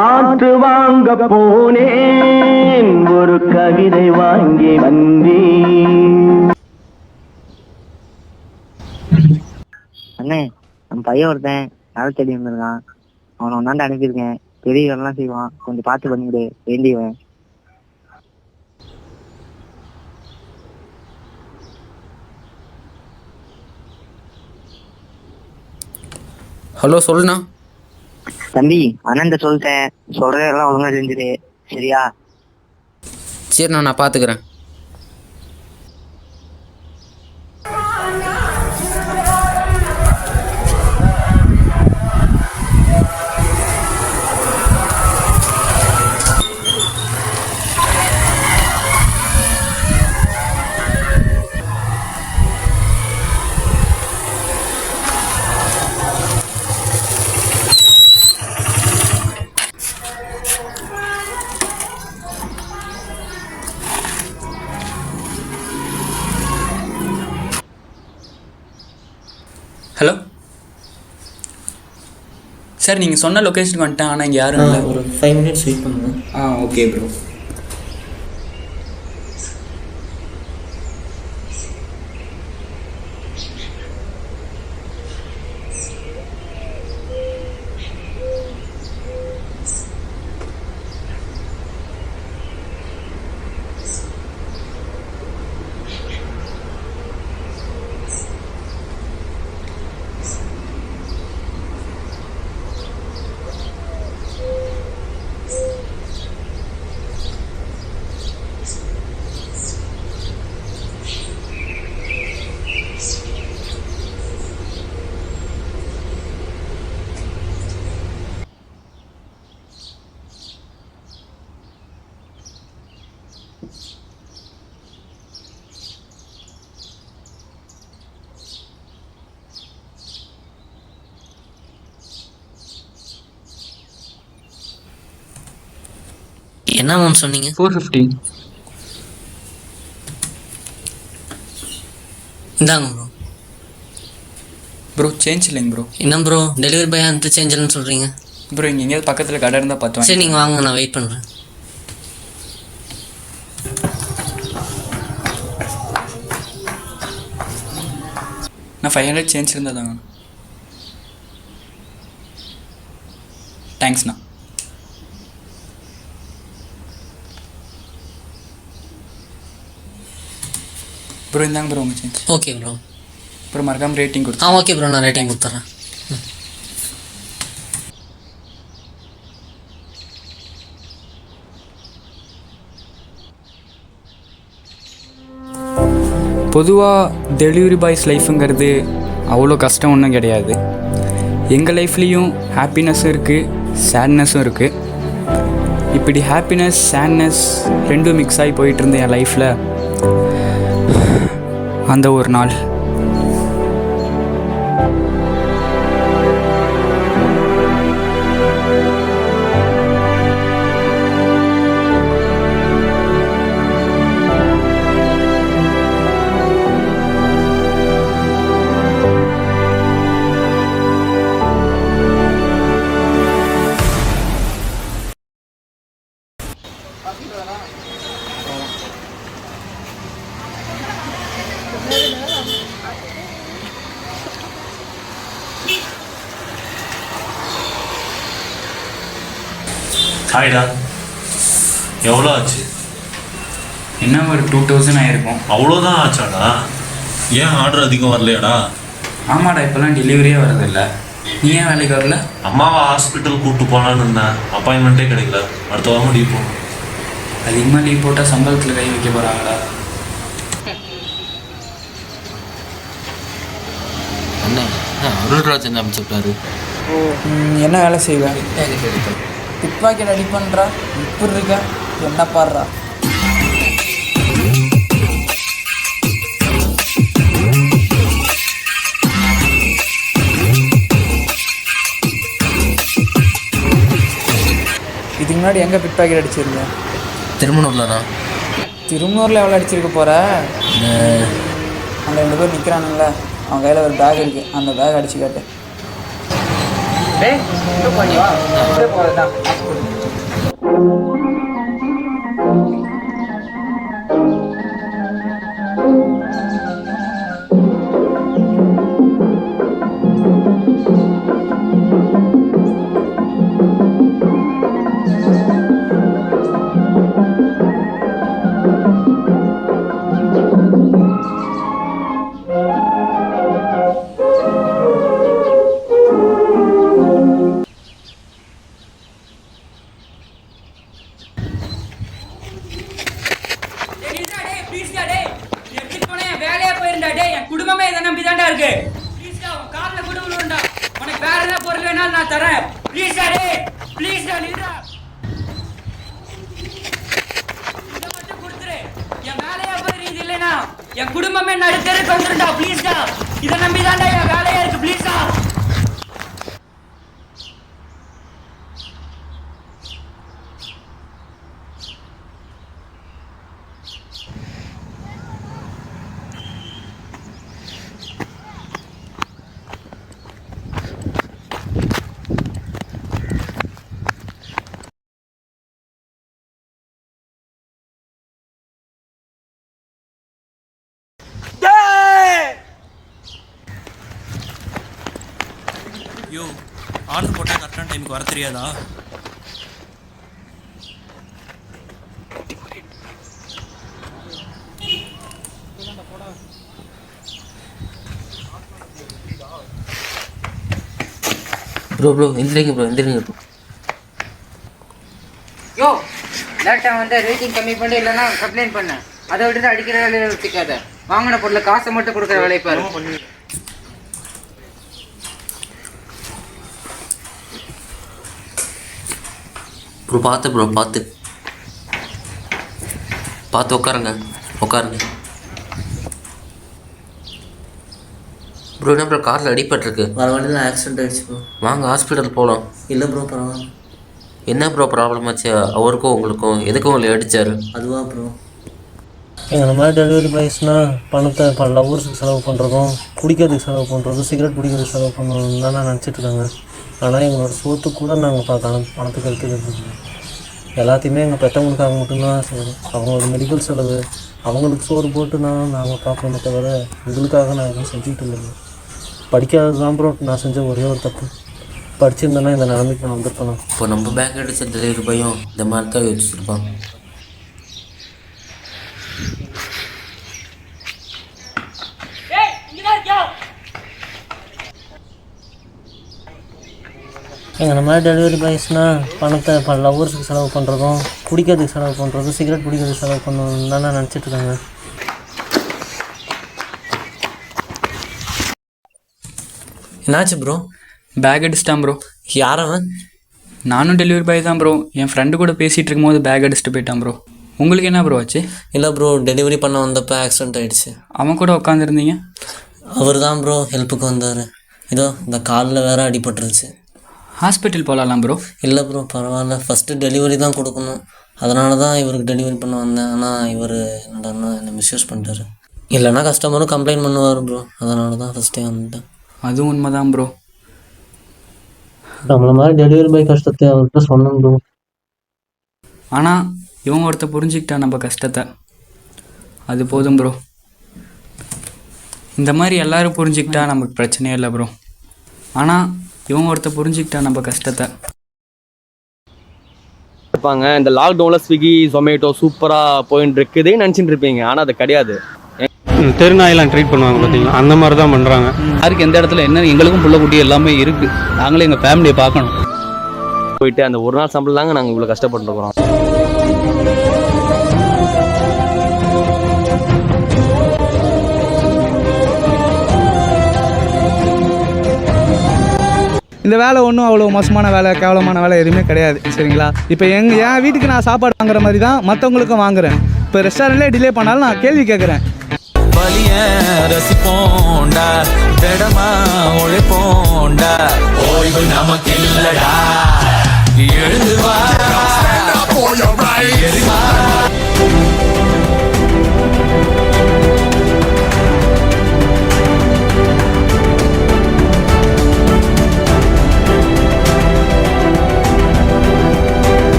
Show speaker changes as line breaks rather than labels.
காற்று வாங்க போனேன், ஒரு கவிதை வாங்கி வந்தேன்.
அண்ணே, நம்ம பையன் ஒருத்தன் வேலை தேடி வந்திருக்கான். அவனை ஒன்னாண்டு அனுப்பியிருக்கேன். பெரிய வேலைலாம் செய்வான், கொஞ்சம் பார்த்து பண்ணிவிடு, வேண்டியவன்.
ஹலோ, சொல்லுண்ணா.
தம்பி, அண்ணன் சொல்லிட்டேன், சொல்றதெல்லாம் ஒழுங்கா செஞ்சுடு, சரியா?
சரிண்ணா, நான் பார்த்துக்கிறேன். ஹலோ சார், நீங்கள் சொன்ன லொக்கேஷனுக்கு வந்துட்டேன். ஆனால் இங்கே யாரும் இல்லை.
ஒரு 5 minutes வெயிட் பண்ணுங்க.
Okay bro.
என்ன மேம் சொன்னீங்க?
450.
இந்தாங்க ப்ரோ.
ப்ரோ சேஞ்ச் இல்லைங்க ப்ரோ.
என்ன ப்ரோ, டெலிவரி பாய் அந்த சேஞ்ச் இல்லைன்னு சொல்கிறீங்க?
ப்ரோ இங்கே எங்கேயாவது பக்கத்தில் கடை இருந்தால் பார்த்து
சரி, நீங்கள் வாங்க, நான் வெயிட் பண்ணுறேன்.
நான் 500 சேஞ்ச் இருந்தால் தாங்க. தேங்க்ஸ்ண்ணா. ப்ரோ இந்தாங்க ப்ரோ உங்கள் சேஞ்ச்.
Okay bro.
ப்ரோ மறக்காமல் ரேட்டிங் கொடுத்து.
ஓகே ப்ரோ, நான் ரேட்டிங் கொடுத்துட்றேன்.
பொதுவாக டெலிவரி பாய்ஸ் லைஃப்புங்கிறது அவ்வளோ கஷ்டம் ஒன்றும் கிடையாது. எங்கள் லைஃப்லேயும் ஹாப்பினஸும் இருக்குது, சேட்னஸும் இருக்குது. இப்படி ஹாப்பினஸ் சேட்னஸ் ரெண்டும் மிக்ஸ் ஆகி போயிட்டு இருந்தேன் என் லைஃப்பில். அந்த ஒரு நாள்
ஹாய்டா, எவ்வளோ ஆச்சு?
என்ன ஒரு 2000 ஆயிருக்கும்.
அவ்வளோதான் ஆச்சாடா? ஏன் ஆர்டர் அதிகம் வரலையாடா?
ஆமாடா, இப்போல்லாம் டெலிவரியே வரதில்லை. நீ ஏன் வேலைக்கு வரல?
அம்மாவை ஹாஸ்பிட்டல் கூப்பிட்டு போகலான்னு இருந்தேன், அப்பாயின்மெண்ட்டே கிடைக்கல. அடுத்த வாரம் லீவ் போகணும்.
அதிகமாக லீவ் போட்டால் சம்பளத்தில் கை வைக்க போகிறாங்களா?
அண்ணே, அருள்ராஜன் அமைச்சுட்டாரு.
என்ன வேலை செய்வேன்? பிக் பாக்கெட் அடி பண்ணுறா, இப்படி இருக்க என்ன பாடுறா? இதுக்கு முன்னாடி எங்கே பிக் பாக்கெட் அடிச்சிருந்தேன்?
திருமணூர்லண்ணா.
திருமணூரில் எவ்வளோ அடிச்சிருக்க போகிற? அந்த 2 பேர் நிற்கிறானுங்கள, அவன் கையில் ஒரு பேக் இருக்குது, அந்த பேக் அடிச்சு காட்டு. போகிறதா வேலையா போயிருந்தா டேய், என் குடும்பமே இதை நம்பி தான்டா இருக்கு. ப்ளீஸ்டா, உன் காலில் கூட விழுண்டா. உனக்கு வேற என்ன பொருள் வேணாலும் நான் தரேன். ப்ளீஸ்டா டேய், ப்ளீஸ்டா நில்றா. இதை மட்டும் கொடுத்துரு. என் வேலையா போயிருந்தது இல்லைனா என் குடும்பமே நடுத்தருக்கு வந்துருண்டா. ப்ளீஸ்டா, இதை நம்பி தான்டா என் வேலையா இருக்கு. ப்ளீஸ்டா.
யோ, ஆர்டர் போட்டால் கரெக்டான டைமுக்கு வர தெரியாதா?
ப்ரோ எந்திரிங்க ப்ரோ.
யோ, லேட்டாக வந்து ரேட்டிங் கம்மி பண்ணி இல்லைன்னா கம்ப்ளைண்ட் பண்ண. அதை விட்டு அடிக்கிற வேலையை வச்சுக்காத. வாங்கின பொருளை காசை மட்டும் கொடுக்குற வேலையை பாரு.
ப்ரோ பார்த்து உட்காருங்க. ப்ரோ என்ன ப்ரோ காரில் அடிபட்டிருக்கு?
வர வழியில் ஆக்சிடென்ட் ஆகிடுச்சு ப்ரோ.
வாங்க ஹாஸ்பிட்டல் போகலாம்.
இல்லை ப்ரோ, பரவாயில்ல.
என்ன ப்ரோ ப்ராப்ளம் ஆச்சு அவருக்கும் உங்களுக்கும்? எதுக்கும் உங்களை அடித்தார்?
அதுவா ப்ரோ, இந்த மாதிரி டெலிவரி பாய்ஸ்னால் பணத்தை லவ்வர்ஸுக்கு செலவு பண்ணுறதும், குடிக்கிறதுக்கு செலவு பண்ணுறதும், சிகரெட் பிடிக்கிறதுக்கு செலவு பண்ணுறதும் தான் நினச்சிட்ருக்காங்க. ஆனால் எங்களோட சோத்துக்கு கூட நாங்கள் பணத்துக்கு எடுத்துக்கிறது எல்லாத்தையுமே எங்கள் பெற்றவங்களுக்காக மட்டும்தான் செய்வோம். அவங்களோட மெடிக்கல் செலவு, அவங்களுக்கு சோறு போட்டு நாங்கள் பார்க்கணுமே தவிர எங்களுக்காக நான் எதுவும் செஞ்சுக்கிட்டு இல்லைங்க. படிக்காதது தான் ப்ரோ நான் செஞ்ச ஒரே ஒரு தப்பு. படிச்சிருந்தேன்னா இந்த நிலைமைக்கு நான் வந்திருப்பேன்.
இப்போ நம்ம பேங்க் அடித்த டெலிவரி பையன் இந்த மாதிரி தான் யோசிச்சிருப்பான்.
இந்த மாதிரி டெலிவரி பாய்ஸ்னால் பணத்தை லவ்வர்ஸுக்கு செலவு பண்ணுறதும், குடிக்கிறதுக்கு செலவு பண்ணுறதும், சிகரெட் பிடிக்கிறதுக்கு செலவு பண்ணணும் தான் நினச்சிட்ருக்காங்க.
என்னாச்சு ப்ரோ? பேக் அடிச்சிட்டான் ப்ரோ.
யாரவன்?
நானும் டெலிவரி பாய் தான் ப்ரோ. என் ஃப்ரெண்டு கூட பேசிகிட்டு இருக்கும்போது பேக் அடிச்சுட்டு போயிட்டான் ப்ரோ. உங்களுக்கு என்ன ப்ரோ ஆச்சு?
இல்லை ப்ரோ, டெலிவரி பண்ண வந்தப்போ ஆக்சிடென்ட் ஆகிடுச்சு.
அவன் கூட உட்காந்துருந்தீங்க?
அவர் தான் ப்ரோ ஹெல்ப்புக்கு வந்தார். இதோ இந்த காலில் வேறு அடிபட்டுருச்சு.
ஹாஸ்பிட்டல் போகலாம் ப்ரோ.
இல்லை ப்ரோ, பரவாயில்ல. ஃபஸ்ட்டு டெலிவரி தான் கொடுக்கணும், அதனால தான் இவருக்கு டெலிவரி பண்ண வந்தேன். ஆனால் இவர் என்னடா என்னை மிஸ்யூஸ் பண்ணிட்டாரு. இல்லைன்னா கஸ்டமரும் கம்ப்ளைண்ட் பண்ணுவார் ப்ரோ, அதனால தான் ஃபஸ்ட்டே வந்துட்டேன்.
அதுவும் உண்மை தான் ப்ரோ.
நம்மள மாதிரி டெலிவரி பாய் கஷ்டத்தை அவர்கிட்ட சொன்னோம் ப்ரோ.
ஆனால் இவன் ஒருத்த புரிஞ்சுக்கிட்டான் நம்ம கஷ்டத்தை. அது போதும் ப்ரோ. இந்த மாதிரி எல்லோரும் புரிஞ்சுக்கிட்டா நமக்கு பிரச்சனையே இல்லை ப்ரோ. ஆனால் இவன் ஒருத்த புரிஞ்சுக்கிட்டா நம்ம கஷ்டத்தை.
இருப்பாங்க இந்த லாக்டவுனில் ஸ்விக்கி ஜொமேட்டோ சூப்பராக போயின்னு இருக்குதுன்னு நினச்சிட்டு இருப்பீங்க. ஆனால் அது கிடையாது.
தெருநாயெல்லாம் ட்ரீட் பண்ணுவாங்க பார்த்தீங்களா, அந்த மாதிரி தான் பண்ணுறாங்க. யாருக்கு எந்த இடத்துல என்ன, எங்களுக்கும் புள்ள குட்டி எல்லாமே இருக்குது. நாங்களே எங்கள் ஃபேமிலியை பார்க்கணும்.
போயிட்டு அந்த ஒரு நாள் சம்பளம் தாங்க நாங்கள் இவ்வளோ கஷ்டப்பட்டுருக்குறோம்.
இந்த வேலை ஒன்றும் அவ்வளோ மோசமான வேலை, கேவலமான வேலை எதுவுமே கிடையாது. சரிங்களா? இப்போ என் வீட்டுக்கு நான் சாப்பாடு வாங்குற மாதிரி தான் மற்றவங்களுக்கும் வாங்குறேன். இப்போ ரெஸ்டாரண்ட்லேயே டிலே பண்ணாலும் நான் கேள்வி கேட்குறேன்.
வலிய ரசிப்போண்டா, திடமா உழைப்போண்டா, ஓய்வு நமக்கு இல்லடா, எழுந்து வா.